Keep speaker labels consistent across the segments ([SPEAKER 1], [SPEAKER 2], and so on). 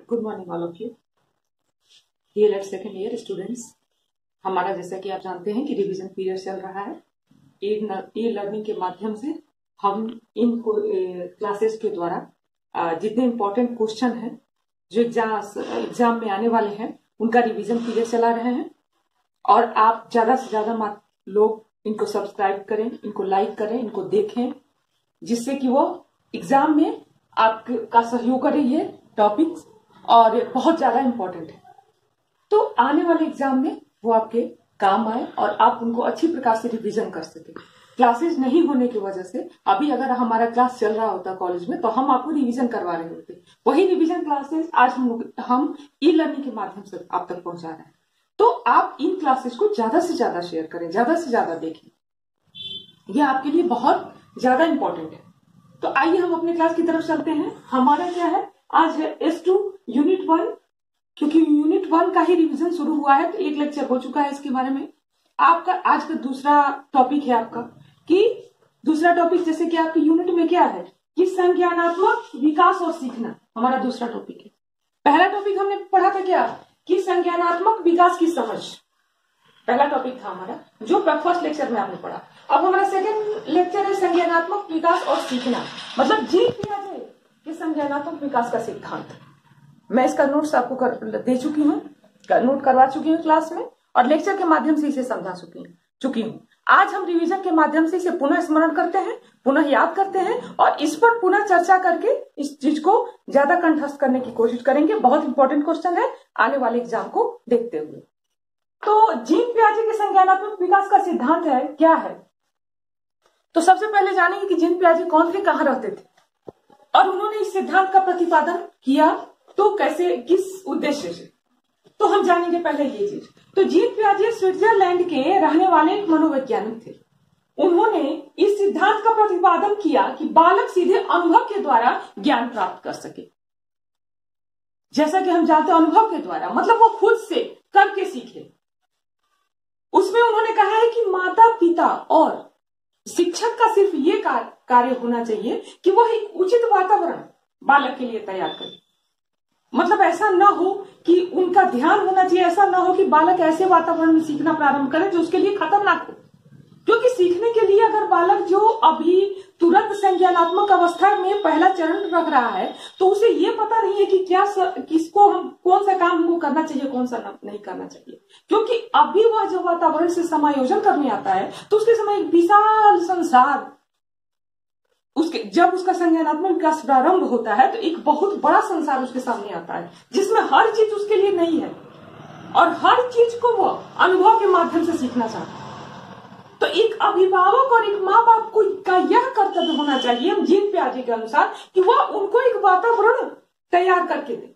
[SPEAKER 1] Good morning all of you DElEd second year students. हमारा जैसा कि आप जानते हैं कि रिवीजन पीरियड चल रहा है। ई लर्निंग के माध्यम से हम इन क्लासेस के द्वारा जितने इम्पोर्टेंट क्वेश्चन हैं जो एग्जाम में आने वाले हैं उनका रिवीजन पीरियड चला रहे हैं। और आप ज्यादा से ज्यादा लोग इनको सब्सक्राइब करें, इनको लाइक करें, इनको देखें, जिससे कि वो एग्जाम में आपका सहयोग करें। ये टॉपिक्स और बहुत ज्यादा इम्पोर्टेंट है, तो आने वाले एग्जाम में वो आपके काम आए और आप उनको अच्छी प्रकार से रिवीजन कर सके। क्लासेस नहीं होने की वजह से अभी अगर हमारा क्लास चल रहा होता कॉलेज में तो हम आपको रिवीजन करवा रहे होते। वही रिवीजन क्लासेस आज हम ई लर्निंग के माध्यम से आप तक पहुंचा रहे हैं। तो आप इन क्लासेस को ज्यादा से ज्यादा शेयर करें, ज्यादा से ज्यादा देखें, यह आपके लिए बहुत ज्यादा इंपॉर्टेंट है। तो आइए हम अपने क्लास की तरफ चलते हैं। हमारा क्या है, आज है S2 यूनिट 1। क्योंकि यूनिट 1 का ही रिवीजन शुरू हुआ है तो एक लेक्चर हो चुका है इसके बारे में। आपका आज का दूसरा टॉपिक है आपका कि दूसरा टॉपिक जैसे कि आपके यूनिट में क्या है कि संज्ञानात्मक विकास और सीखना हमारा दूसरा टॉपिक है। पहला टॉपिक हमने पढ़ा था क्या कि संज्ञानात्मक विकास की समझ, पहला टॉपिक था हमारा जो फर्स्ट लेक्चर में आपने पढ़ा। अब हमारा सेकेंड लेक्चर है संज्ञानात्मक विकास और सीखना, मतलब जीन पियाजे के संज्ञानात्मक विकास का सिद्धांत। मैं इसका नोट्स आपको दे चुकी हूँ, नोट करवा चुकी हूँ क्लास में और लेक्चर के माध्यम से इसे समझा चुकी हूँ। आज हम रिवीजन के माध्यम से इसे पुनः स्मरण करते हैं, पुनः याद करते हैं और इस पर पुनः चर्चा करके इस चीज को ज्यादा कंठस्थ करने की कोशिश करेंगे। बहुत इंपॉर्टेंट क्वेश्चन है आने वाले एग्जाम को देखते हुए। तो जीन पियाजे के संज्ञानात्मक विकास का सिद्धांत है क्या है, तो सबसे पहले जानेंगे कि जीन पियाजे कौन थे, कहाँ रहते थे और उन्होंने इस सिद्धांत का प्रतिपादन किया तो कैसे, किस उद्देश्य से। तो हम जानेंगे पहले ये चीज। तो जीन पियाजे स्विट्जरलैंड के रहने वाले एक मनोवैज्ञानिक थे। उन्होंने इस सिद्धांत का प्रतिपादन किया कि बालक सीधे अनुभव के द्वारा ज्ञान प्राप्त कर सके। जैसा कि हम जानते हैं अनुभव के द्वारा मतलब वो खुद से करके सीखे। उसमें उन्होंने कहा है कि माता पिता और शिक्षक का सिर्फ ये कार्य होना चाहिए कि वह एक उचित वातावरण बालक के लिए तैयार करे। मतलब ऐसा ना हो कि उनका ध्यान होना चाहिए, ऐसा ना हो कि बालक ऐसे वातावरण में सीखना प्रारंभ करे जो उसके लिए खतरनाक हो। क्योंकि सीखने के लिए अगर बालक जो अभी तुरंत संज्ञानात्मक अवस्था में पहला चरण रख रहा है तो उसे ये पता नहीं है कि किसको हम कौन सा काम हमको करना चाहिए, कौन सा नहीं करना चाहिए। क्योंकि अभी वह जो वातावरण से समायोजन करने आता है तो उसके समय एक विशाल संसार, जब उसका संज्ञानात्मक विकास प्रारंभ होता है तो एक बहुत बड़ा संसार उसके सामने आता है जिसमें हर चीज उसके लिए नई है और हर चीज को वो अनुभव के माध्यम से सीखना चाहता है। तो एक अभिभावक और एक माँ बाप का यह कर्तव्य होना चाहिए जीन पियाजे के अनुसार कि वह उनको एक वातावरण तैयार करके दे।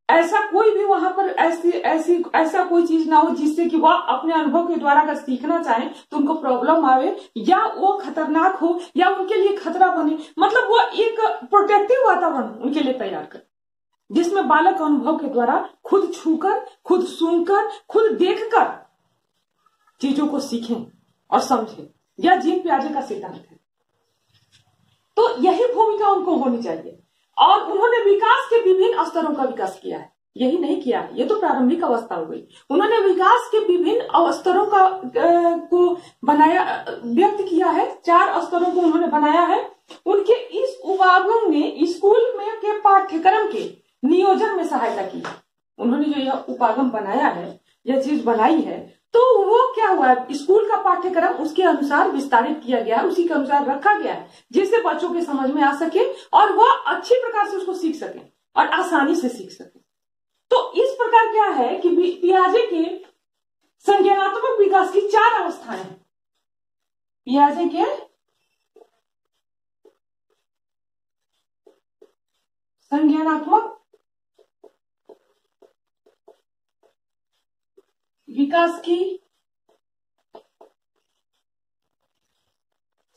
[SPEAKER 1] ऐसा कोई भी वहां पर ऐसा कोई चीज ना हो जिससे कि वह अपने अनुभव के द्वारा अगर सीखना चाहे तो उनको प्रॉब्लम आवे या वो खतरनाक हो या उनके लिए खतरा बने। मतलब वो एक प्रोटेक्टिव वातावरण उनके लिए तैयार करे जिसमें बालक अनुभव के द्वारा खुद छूकर, खुद सुनकर, खुद देखकर चीजों को सीखें और समझें। यह जीन पियाजे का सिद्धांत है। तो यही भूमिका उनको होनी चाहिए। और उन्होंने विकास के विभिन्न स्तरों का विकास किया है, यही नहीं किया है, ये तो प्रारंभिक अवस्था हो गई। उन्होंने विकास के विभिन्न स्तरों को बनाया, व्यक्त किया है। 4 स्तरों को उन्होंने बनाया है। उनके इस उपागम ने स्कूल में के पाठ्यक्रम के नियोजन में सहायता की। उन्होंने जो यह उपागम बनाया है, यह चीज बनाई है, तो वो क्या हुआ है, स्कूल का पाठ्यक्रम उसके अनुसार विस्तारित किया गया है, उसी के अनुसार रखा गया है जिससे बच्चों के समझ में आ सके और वह अच्छी प्रकार से उसको सीख सके और आसानी से सीख सके। तो इस प्रकार क्या है कि पियाजे के संज्ञानात्मक विकास की 4 अवस्थाएं हैं। पियाजे के संज्ञानात्मक विकास की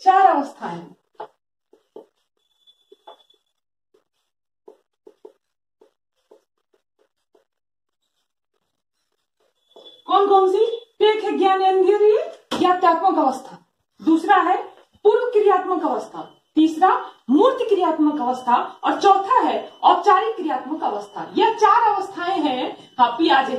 [SPEAKER 1] 4 अवस्थाएं हैं। कौन कौन सी? एक है ज्ञानेंद्रिय ज्ञात्मक अवस्था, दूसरा है पूर्व क्रियात्मक अवस्था, तीसरा मूर्त क्रियात्मक अवस्था और चौथा है औपचारिक क्रियात्मक अवस्था। यह 4 अवस्थाएं हैं पियाजे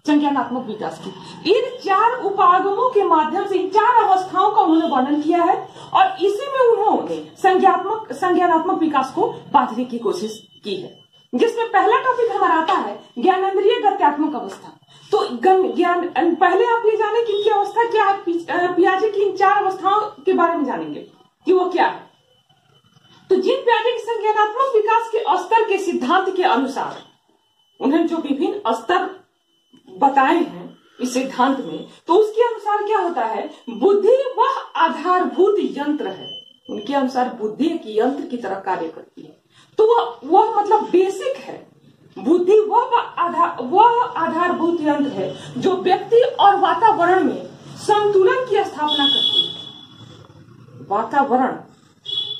[SPEAKER 1] संज्ञानात्मक विकास की। इन 4 उपागमों के माध्यम से इन 4 अवस्थाओं का उन्होंने वर्णन किया है और इसी में उन्होंने संज्ञानात्मक विकास को बांधने की कोशिश की है, जिसमें पहला टॉपिक हमारा आता है ज्ञानेंद्रिय गत्यात्मक अवस्था। तो ज्ञान पहले आप ये जाने कि इनकी अवस्था क्या है। पियाजे की इन 4 अवस्थाओं के बारे में जानेंगे कि वो क्या है। तो जिन पियाजे के संज्ञानात्मक विकास के स्तर के सिद्धांत के अनुसार उन्होंने जो विभिन्न स्तर बताए हैं इस सिद्धांत में, तो उसके अनुसार क्या होता है, बुद्धि वह आधारभूत यंत्र है। उनके अनुसार बुद्धि एक यंत्र की तरह कार्य करती है। तो वह मतलब बेसिक है। बुद्धि वह आधारभूत यंत्र है जो व्यक्ति और वातावरण में संतुलन की स्थापना करती है। वातावरण,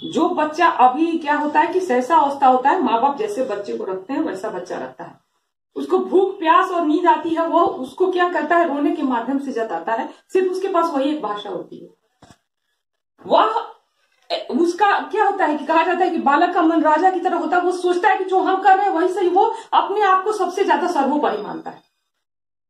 [SPEAKER 1] जो बच्चा अभी क्या होता है कि सहसा अवस्था होता है, माँ बाप जैसे बच्चे को रखते हैं वैसा बच्चा रहता है। उसको भूख प्यास और नींद आती है, वो उसको क्या करता है, रोने के माध्यम से जताता है। सिर्फ उसके पास वही एक भाषा होती है। वह उसका क्या होता है कि कहा जाता है कि बालक का मन राजा की तरह होता है। वो सोचता है कि जो हम कर रहे हैं वही सही। वो अपने आप को सबसे ज्यादा सर्वोपरि मानता है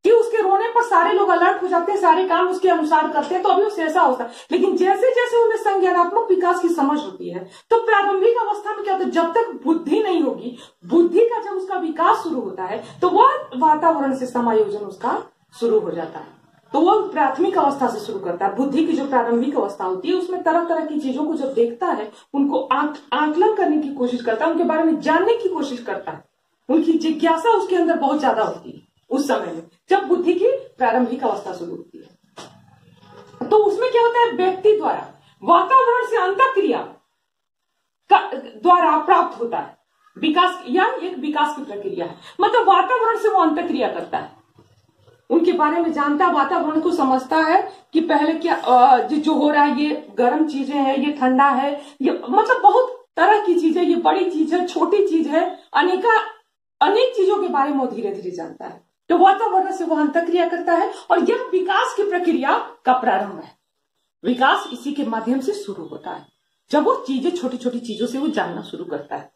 [SPEAKER 1] कि उसके रोने पर सारे लोग अलर्ट हो जाते हैं, सारे काम उसके अनुसार करते हैं, तो अभी उसे ऐसा होता है। लेकिन जैसे जैसे उन्हें संज्ञानात्मक विकास की समझ होती है, तो प्रारंभिक अवस्था में क्या होता है, जब तक बुद्धि नहीं होगी, बुद्धि का जब उसका विकास शुरू होता है तो वह वातावरण से समायोजन उसका शुरू हो जाता है। तो वह प्राथमिक अवस्था से शुरू करता है। बुद्धि की जो प्रारंभिक अवस्था होती है उसमें तरह तरह की चीजों को जब देखता है, उनको आकलन करने की कोशिश करता है, उनके बारे में जानने की कोशिश करता है। उनकी जिज्ञासा उसके अंदर बहुत ज्यादा होती है उस समय में, जब बुद्धि की प्रारंभिक अवस्था शुरू होती है। तो उसमें क्या होता है, व्यक्ति द्वारा वातावरण से अंतःक्रिया द्वारा प्राप्त होता है विकास, या एक विकास की प्रक्रिया है। मतलब वातावरण से वो अंतःक्रिया करता है, उनके बारे में जानता है, वातावरण को समझता है कि पहले क्या जो हो रहा है, ये गर्म चीजें हैं, ये ठंडा है, ये मतलब बहुत तरह की चीजें, ये बड़ी चीज है, छोटी चीज है, अनेक चीजों के बारे में वो धीरे धीरे जानता है। तो वातावरण से वह अंतःक्रिया करता है और यह विकास की प्रक्रिया का प्रारंभ है। विकास इसी के माध्यम से शुरू होता है, जब वो चीजें छोटी छोटी चीजों से वो जानना शुरू करता है।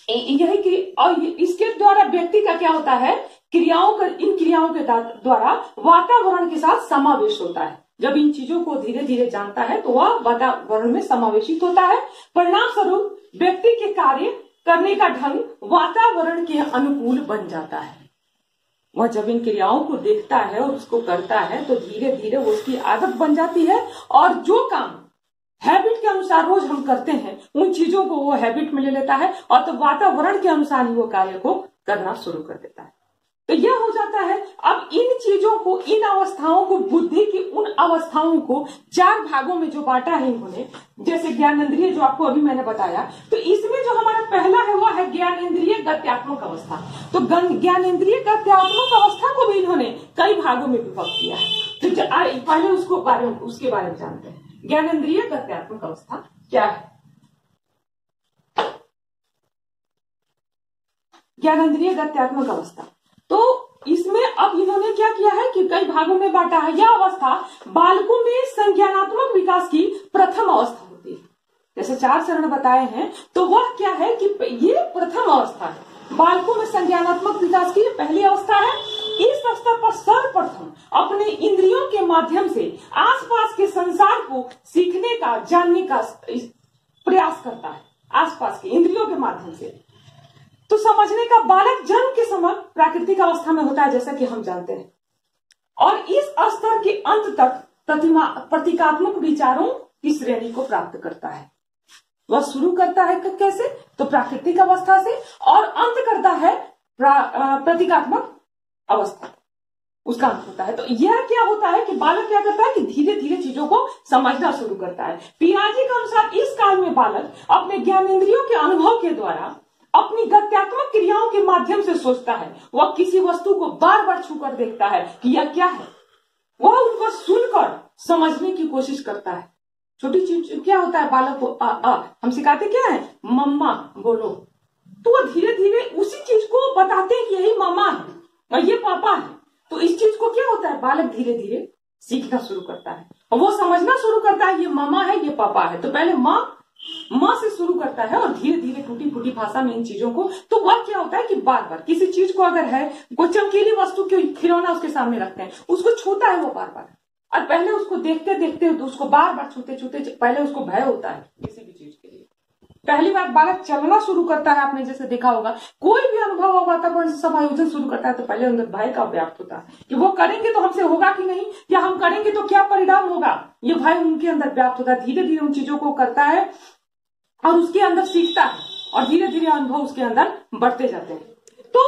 [SPEAKER 1] यही कि और इसके द्वारा व्यक्ति का क्या होता है, इन क्रियाओं के द्वारा वातावरण के साथ समावेश होता है। जब इन चीजों को धीरे धीरे जानता है तो वह वातावरण में समावेशित होता है। परिणाम स्वरूप व्यक्ति के कार्य करने का ढंग वातावरण के अनुकूल बन जाता है। वह जब इन क्रियाओं को देखता है और उसको करता है तो धीरे धीरे वो उसकी आदत बन जाती है, और जो काम हैबिट के अनुसार रोज हम करते हैं उन चीजों को वो हैबिट में ले लेता है, और तो वातावरण के अनुसार ही वो कार्य को करना शुरू कर देता है। तो यह हो जाता है। अब इन चीजों को, इन अवस्थाओं को, बुद्धि की उन अवस्थाओं को 4 भागों में जो बांटा है इन्होंने, जैसे ज्ञानेंद्रिय जो आपको अभी मैंने बताया, तो इसमें जो हमारा पहला है वह है ज्ञानेंद्रिय गत्यात्मक अवस्था। तो ज्ञानेंद्रिय गत्यात्मक अवस्था को भी इन्होंने कई भागों में विभक्त किया है। तो पहले उसके बारे में जानते हैं। ज्ञानेंद्रिय गत्यात्मक अवस्था क्या है? ज्ञानेंद्रिय गत्यात्मक अवस्था, तो इसमें अब इन्होंने क्या किया है कि कई भागों में बांटा है। यह अवस्था बालकों में संज्ञानात्मक विकास की प्रथम अवस्था होती है। जैसे 4 चरण बताए हैं, तो वह क्या है कि ये प्रथम अवस्था है। बालकों में संज्ञानात्मक विकास की पहली अवस्था है। इस स्तर पर सर्वप्रथम अपने इंद्रियों के माध्यम से आसपास के संसार को सीखने का, जानने का प्रयास करता है। आसपास के इंद्रियों के माध्यम से तो समझने का बालक जन्म के समय प्राकृतिक अवस्था में होता है, जैसा कि हम जानते हैं, और इस स्तर के अंत तक प्रतीकात्मक विचारों की श्रेणी को प्राप्त करता है। वह शुरू करता है कैसे, तो प्राकृतिक अवस्था से, और अंत करता है प्रतीकात्मक अवस्था, उसका अंत होता है। तो यह क्या होता है कि बालक क्या करता है कि धीरे धीरे चीजों को समझना शुरू करता है। पियाजे के अनुसार इस काल में बालक अपने ज्ञानेंद्रियों के अनुभव के द्वारा अपनी गत्यात्मक क्रियाओं के माध्यम से सोचता है। वह किसी वस्तु को बार बार छूकर देखता है कि यह क्या है, वह उनको सुनकर समझने की कोशिश करता है। छोटी चीज क्या होता है, बालक को हम सिखाते क्या है, मम्मा बोलो, तो वह धीरे धीरे उसी चीज को बताते हैं कि यही मम्मा है और ये पापा है। तो इस चीज को क्या होता है, बालक धीरे धीरे सीखना शुरू करता है और वो समझना शुरू करता है ये मामा है, ये पापा है। तो पहले माँ से शुरू करता है और धीरे धीरे टूटी फूटी भाषा में इन चीजों को, तो वह क्या होता है कि बार बार किसी चीज को अगर है, कोई चमकीली वस्तु क्यों खिलौना उसके सामने रखते हैं, उसको छूता है वो बार बार, और पहले उसको देखते देखते उसको बार बार छूते छूते पहले उसको भय होता है किसी भी चीज के लिए। पहली बार बालक चलना शुरू करता है, आपने जैसे देखा होगा, कोई भी अनुभव और वातावरण समायोजन शुरू करता है तो पहले अंदर भय का व्याप्त होता है कि वो करेंगे तो हमसे होगा कि नहीं, या हम करेंगे तो क्या परिणाम होगा, ये भय उनके अंदर व्याप्त होता है। धीरे धीरे उन चीजों को करता है और उसके अंदर सीखता है और धीरे धीरे अनुभव उसके अंदर बढ़ते जाते हैं। तो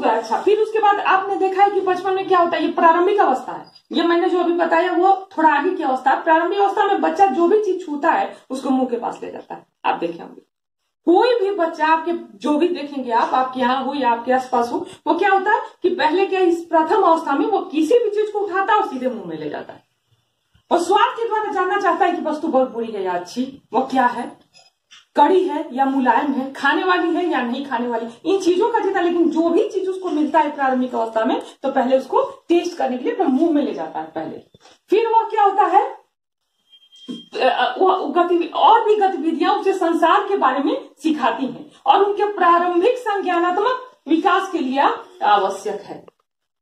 [SPEAKER 1] अच्छा, फिर उसके बाद आपने देखा है कि बचपन में क्या होता है, ये प्रारंभिक अवस्था है, ये मैंने जो अभी बताया वो थोड़ा आगे की अवस्था है। प्रारंभिक अवस्था में बच्चा जो भी चीज छूता है उसको मुंह के पास ले जाता है। आप देखे होंगे कोई भी बच्चा, आपके जो भी देखेंगे आप, आपके यहाँ हो या आपके आसपास हो, वो क्या होता है कि पहले क्या इस प्रथम अवस्था में वो किसी भी चीज को उठाता है और सीधे मुंह में ले जाता है और स्वाद के द्वारा जानना चाहता है कि वस्तु बहुत बुरी है या अच्छी, वो क्या है, कड़ी है या मुलायम है, खाने वाली है या नहीं खाने वाली, इन चीजों का जितना। लेकिन जो भी चीज उसको मिलता है प्रारंभिक अवस्था में तो पहले उसको टेस्ट करने के लिए अपने मुंह में ले जाता है पहले। फिर वो क्या होता है, और भी गतिविधियां उसे संसार के बारे में सिखाती हैं और उनके प्रारंभिक संज्ञानात्मक विकास के लिए आवश्यक है।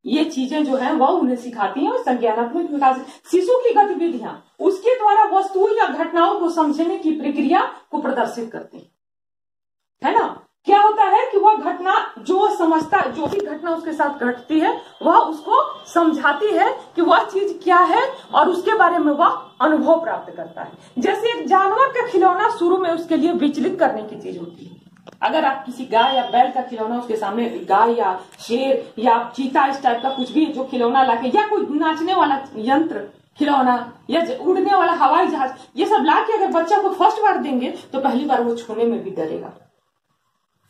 [SPEAKER 1] ये चीजें जो है वह उन्हें सिखाती हैं और संज्ञानात्मक विकास, शिशु की गतिविधियां उसके द्वारा वस्तुओं या घटनाओं को समझने की प्रक्रिया को प्रदर्शित करती है ना। क्या होता है कि वह घटना जो समझता, जो भी घटना उसके साथ घटती है वह उसको समझाती है कि वह चीज क्या है और उसके बारे में वह अनुभव प्राप्त करता है। जैसे एक जानवर का खिलौना शुरू में उसके लिए विचलित करने की चीज होती है। अगर आप किसी गाय या बैल का खिलौना उसके सामने, गाय या शेर या चीता इस टाइप का कुछ भी जो खिलौना लाके, या कोई नाचने वाला यंत्र खिलौना या उड़ने वाला हवाई जहाज, ये सब लाके अगर बच्चा को फर्स्ट बार देंगे तो पहली बार वो छूने में भी डरेगा।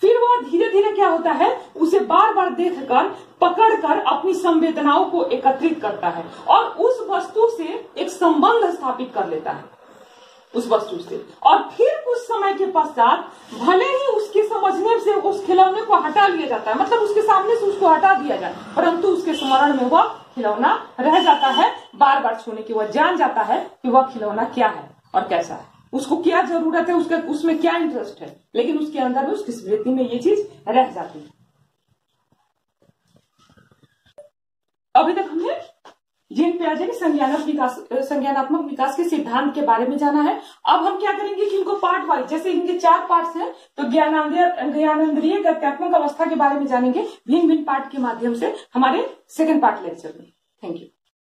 [SPEAKER 1] फिर वो धीरे धीरे क्या होता है, उसे बार बार देखकर पकड़कर अपनी संवेदनाओं को एकत्रित करता है और उस वस्तु से एक संबंध स्थापित कर लेता है उस वस्तु से। और फिर कुछ समय के पश्चात भले ही उसके समझने से उस खिलौने को हटा लिया जाता है, मतलब उसके सामने से उसको हटा दिया जाए, परंतु उसके स्मरण में वह खिलौना रह जाता है। बार बार छूने की वह जान जाता है कि वह खिलौना क्या है और कैसा है, उसको क्या जरूरत है, उसका उसमें क्या इंटरेस्ट है, लेकिन उसके अंदर में उसकी स्मृति में ये चीज रह जाती है। अभी तक हमने जीन पियाजे के संज्ञानात्मक विकास के सिद्धांत के बारे में जाना है। अब हम क्या करेंगे कि इनको पार्ट वाइज, जैसे इनके 4 पार्ट्स हैं, तो ज्ञानेंद्रिय गत्यात्मक अवस्था के बारे में जानेंगे भिन्न भिन्न पार्ट के माध्यम से हमारे सेकंड पार्ट लेक्चर में। Thank you.